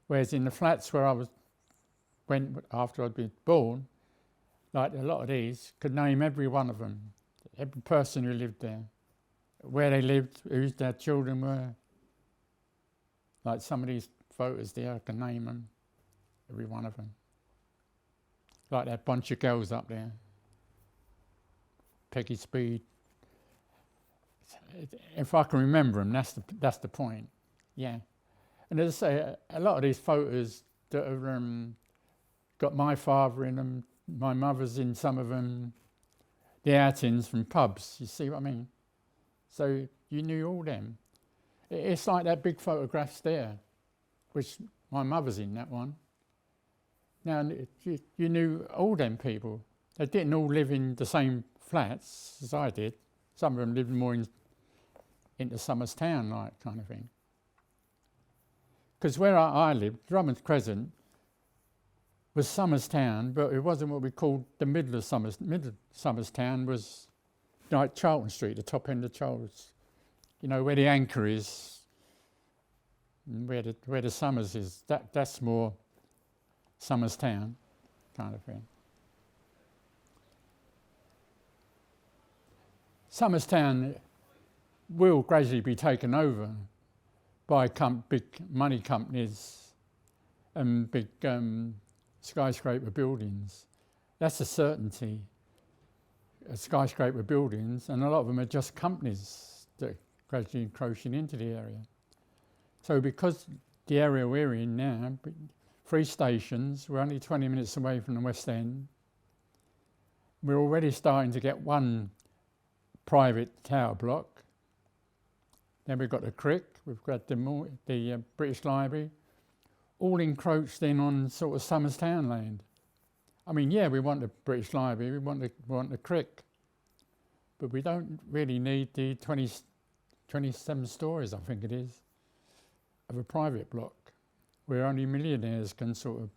Whereas in the flats where went after I'd been born, like a lot of these, could name every one of them, every person who lived there, where they lived, who their children were. Like some of these photos there, I can name them, every one of them. Like that bunch of girls up there, Peggy Speed. If I can remember them, that's the point. Yeah, and as I say, a lot of these photos that are got my father in them, my mother's in some of them, the outings from pubs. You see what I mean? So you knew all them. It's like that big photographs there, which my mother's in that one. Now you knew all them people. They didn't all live in the same flats as I did. Some of them lived more into Somers Town, like kind of thing. Because where I lived, Drummond's Crescent, was Somers Town, but it wasn't what we called the middle of Somers. Middle of Somers Town was like Charlton Street, the top end of Charles. You know, where the Anchor is, and where the Somers is. That's more Somers Town, kind of thing. Somers Town will gradually be taken over by big money companies and big skyscraper buildings. That's a certainty. Skyscraper buildings, and a lot of them are just companies that are gradually encroaching into the area. So because the area we're in now, 3 stations, we're only 20 minutes away from the West End, we're already starting to get one private tower block. Then we've got the Crick, we've got the British Library, all encroached in on sort of Somers Town land. I mean, yeah, we want the British Library, we want the Crick, but we don't really need the 27 stories, I think it is, of a private block, where only millionaires can sort of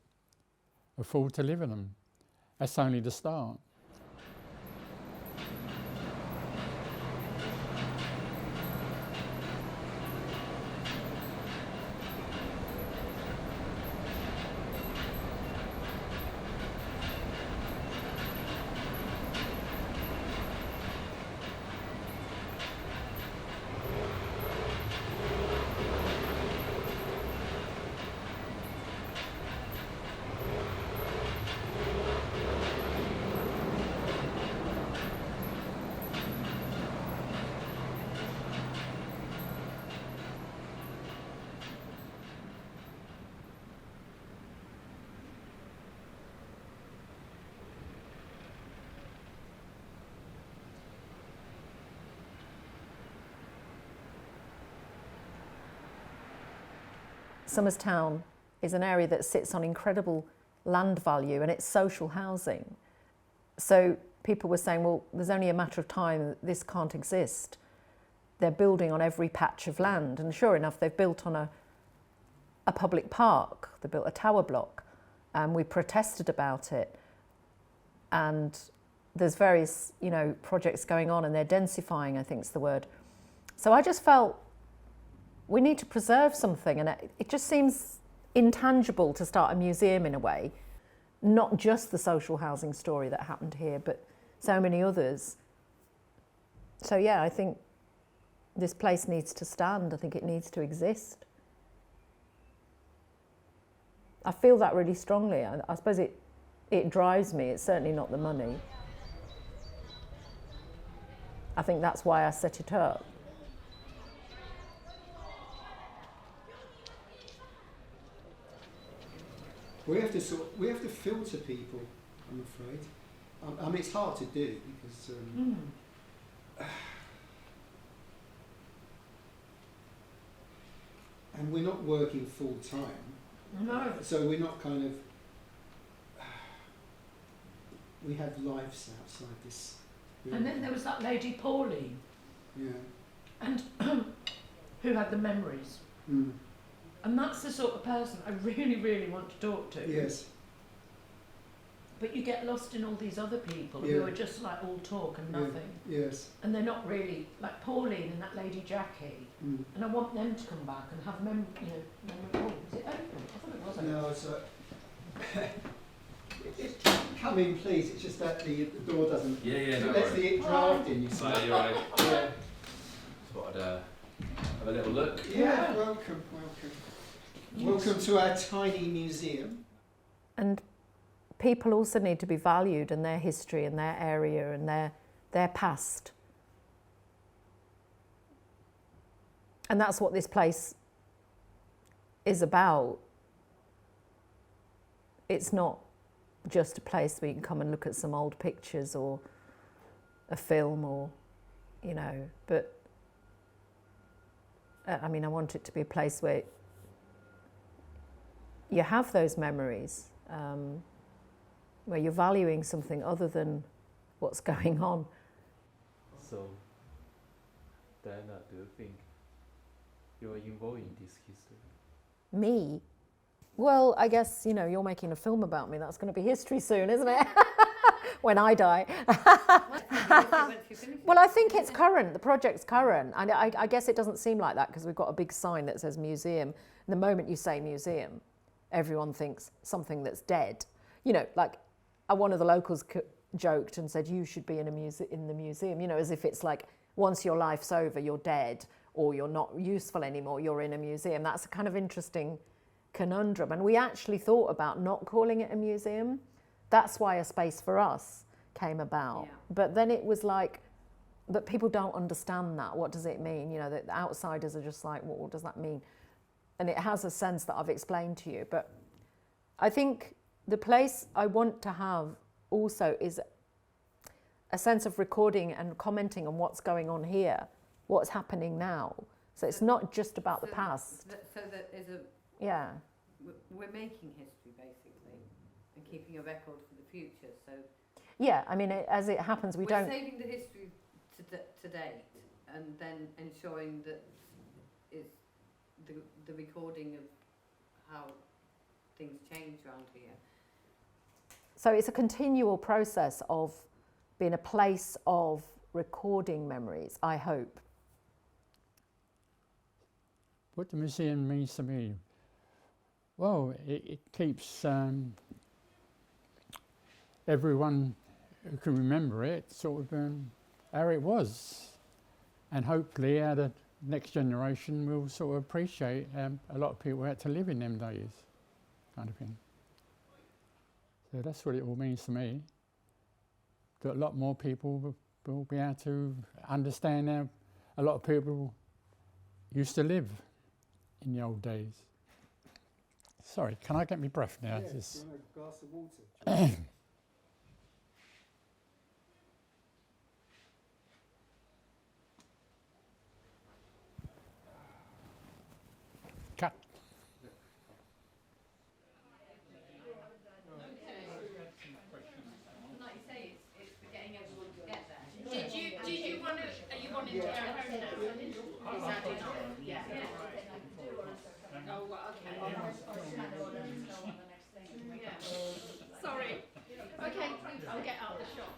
afford to live in them. That's only the start. Somers Town is an area that sits on incredible land value and it's social housing. So people were saying, well, there's only a matter of time that this can't exist. They're building on every patch of land, and sure enough, they've built on a public park. They built a tower block, and we protested about it. And there's various, projects going on, and they're densifying, I think is the word. So I just felt we need to preserve something, and it just seems intangible to start a museum in a way, not just the social housing story that happened here, but so many others. So yeah, I think this place needs to stand. I think it needs to exist. I feel that really strongly. I suppose it drives me. It's certainly not the money. I think that's why I set it up. We have to filter people, I'm afraid. I mean, it's hard to do because and we're not working full time. No. So we're not kind of we have lives outside this. And then there was that lady Pauline. Yeah. And who had the memories. Mm. And that's the sort of person I really, really want to talk to. Yes. But you get lost in all these other people Yeah. who are just like all talk and Yeah. nothing. Yes. And they're not really, like Pauline and that lady Jackie. Mm. And I want them to come back and have memory, oh, was it open? I thought it was open. No, it's come in, please. It's just that the door doesn't. Yeah, no Let's worries. the draft in. You see. So you're right. Yeah. Thought I'd have a little look. Yeah. Welcome. Welcome to our tiny museum. And people also need to be valued in their history and their area and their past. And that's what this place is about. It's not just a place where you can come and look at some old pictures or a film or, but I mean, I want it to be a place where you have those memories, where you're valuing something other than what's going on. So, Diana, do you think you are involved in this history? Me? Well, I guess, you're making a film about me. That's going to be history soon, isn't it? When I die. Well, I think it's current. The project's current. And I guess it doesn't seem like that because we've got a big sign that says museum. And the moment you say museum, everyone thinks something that's dead. Like one of the locals joked and said, you should be in the museum, as if it's like once your life's over, you're dead or you're not useful anymore, you're in a museum. That's a kind of interesting conundrum. And we actually thought about not calling it a museum. That's why A Space for Us came about. Yeah. But then it was like, but people don't understand that. What does it mean? That the outsiders are just like, what does that mean? And it has a sense that I've explained to you. But I think the place I want to have also is a sense of recording and commenting on what's going on here, what's happening now. So it's not just about the past. So that is a... Yeah. We're making history, basically, and keeping a record for the future, so... Yeah, I mean, as it happens, we're saving the history to date, and then ensuring that it's the recording of how things change around here. So it's a continual process of being a place of recording memories, I hope. What the museum means to me? Well, it keeps everyone who can remember it sort of how it was, and hopefully how the next generation will sort of appreciate a lot of people had to live in them days, kind of thing. So that's what it all means to me, that a lot more people will be able to understand how a lot of people used to live in the old days. Sorry, can I get my breath now? Yeah, Just... do you want a glass of water? Cut. Did you want to, are you wanting to go home now? Is that enough? Yeah. Oh, well, okay. Yeah. Sorry. Okay, I'll get out the shop.